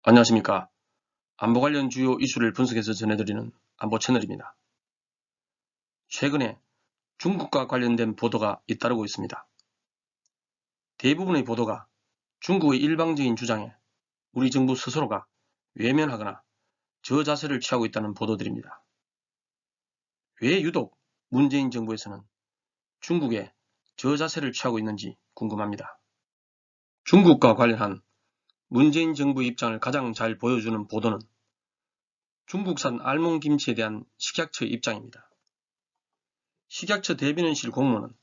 안녕하십니까. 안보 관련 주요 이슈를 분석해서 전해드리는 안보 채널입니다. 최근에 중국과 관련된 보도가 잇따르고 있습니다. 대부분의 보도가 중국의 일방적인 주장에 우리 정부 스스로가 외면하거나 저자세를 취하고 있다는 보도들입니다. 왜 유독 문재인 정부에서는 중국에 저자세를 취하고 있는지 궁금합니다. 중국과 관련한 문재인 정부의 입장을 가장 잘 보여주는 보도는 중국산 알몬김치에 대한 식약처의 입장입니다. 식약처 대변인실 공무원은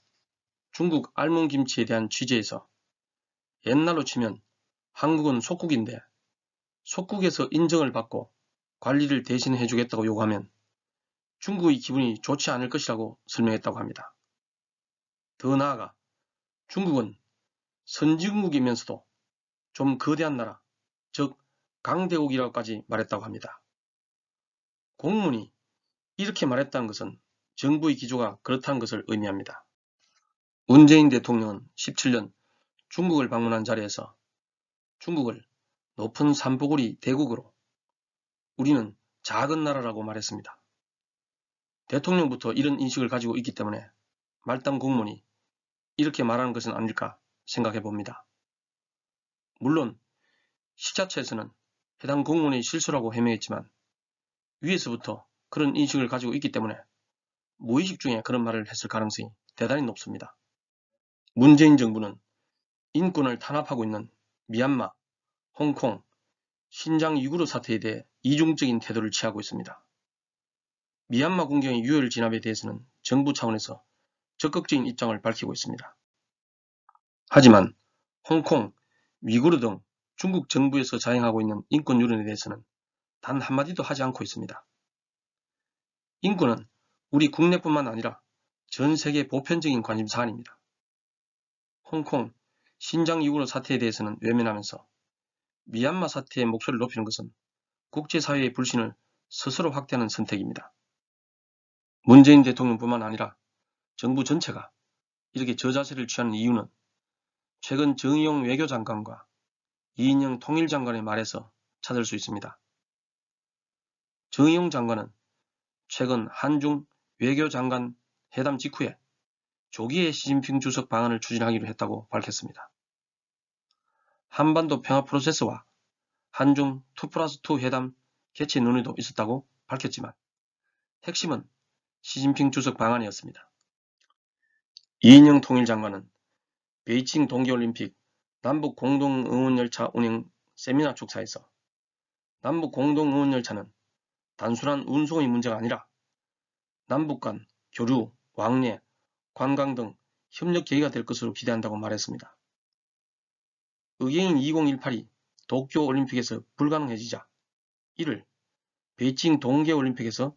중국 알몬김치에 대한 취재에서 옛날로 치면 한국은 속국인데 속국에서 인정을 받고 관리를 대신 해주겠다고 요구하면 중국의 기분이 좋지 않을 것이라고 설명했다고 합니다. 더 나아가 중국은 선진국이면서도 좀 거대한 나라, 즉 강대국이라고까지 말했다고 합니다. 공문이 이렇게 말했다는 것은 정부의 기조가 그렇다는 것을 의미합니다. 문재인 대통령은 17년 중국을 방문한 자리에서 중국을 높은 산보고리 대국으로 우리는 작은 나라라고 말했습니다. 대통령부터 이런 인식을 가지고 있기 때문에 말단 공무원이 이렇게 말하는 것은 아닐까 생각해 봅니다. 물론 식자처에서는 해당 공무원의 실수라고 해명했지만 위에서부터 그런 인식을 가지고 있기 때문에 무의식 중에 그런 말을 했을 가능성이 대단히 높습니다. 문재인 정부는 인권을 탄압하고 있는 미얀마, 홍콩, 신장 위구르 사태에 대해 이중적인 태도를 취하고 있습니다. 미얀마 군경의 유혈 진압에 대해서는 정부 차원에서 적극적인 입장을 밝히고 있습니다. 하지만 홍콩, 위구르 등 중국 정부에서 자행하고 있는 인권 유린에 대해서는 단 한마디도 하지 않고 있습니다. 인권은 우리 국내뿐만 아니라 전 세계 보편적인 관심 사안입니다. 홍콩, 신장 위구르 사태에 대해서는 외면하면서 미얀마 사태의 목소리를 높이는 것은 국제사회의 불신을 스스로 확대하는 선택입니다. 문재인 대통령뿐만 아니라 정부 전체가 이렇게 저자세를 취하는 이유는 최근 정의용 외교장관과 이인영 통일장관의 말에서 찾을 수 있습니다. 정의용 장관은 최근 한중 외교장관 회담 직후에 조기에 시진핑 주석 방한을 추진하기로 했다고 밝혔습니다. 한반도 평화 프로세스와 한중 2+2 회담 개최 논의도 있었다고 밝혔지만 핵심은 시진핑 주석 방한이었습니다. 이인영 통일장관은 베이징 동계올림픽 남북 공동응원열차 운행 세미나 축사에서 남북 공동응원열차는 단순한 운송의 문제가 아니라 남북 간 교류, 왕래, 관광 등 협력 계기가 될 것으로 기대한다고 말했습니다. 의계인 2018이 도쿄올림픽에서 불가능해지자 이를 베이징 동계올림픽에서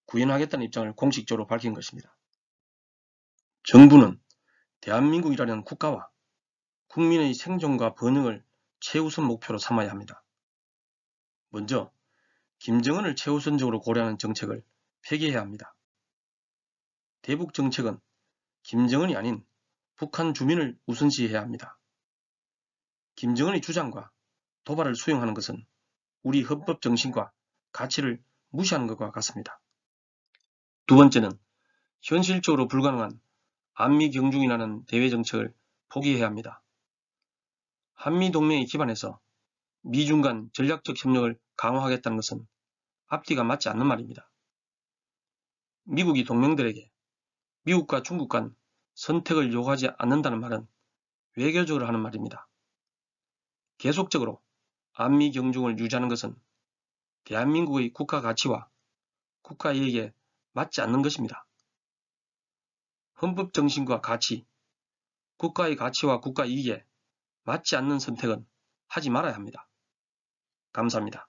구현하겠다는 입장을 공식적으로 밝힌 것입니다. 정부는 대한민국이라는 국가와 국민의 생존과 번영을 최우선 목표로 삼아야 합니다. 먼저 김정은을 최우선적으로 고려하는 정책을 폐기해야 합니다. 대북 정책은 김정은이 아닌 북한 주민을 우선시해야 합니다. 김정은의 주장과 도발을 수용하는 것은 우리 헌법 정신과 가치를 무시하는 것과 같습니다. 두 번째는 현실적으로 불가능한 한미 경중이라는 대외 정책을 포기해야 합니다. 한미 동맹에 기반해서 미중 간 전략적 협력을 강화하겠다는 것은 앞뒤가 맞지 않는 말입니다. 미국이 동맹들에게 미국과 중국 간 선택을 요구하지 않는다는 말은 외교적으로 하는 말입니다. 계속적으로 한미 경중을 유지하는 것은 대한민국의 국가 가치와 국가 이익에 맞지 않는 것입니다. 헌법 정신과 가치, 국가의 가치와 국가 이익에 맞지 않는 선택은 하지 말아야 합니다. 감사합니다.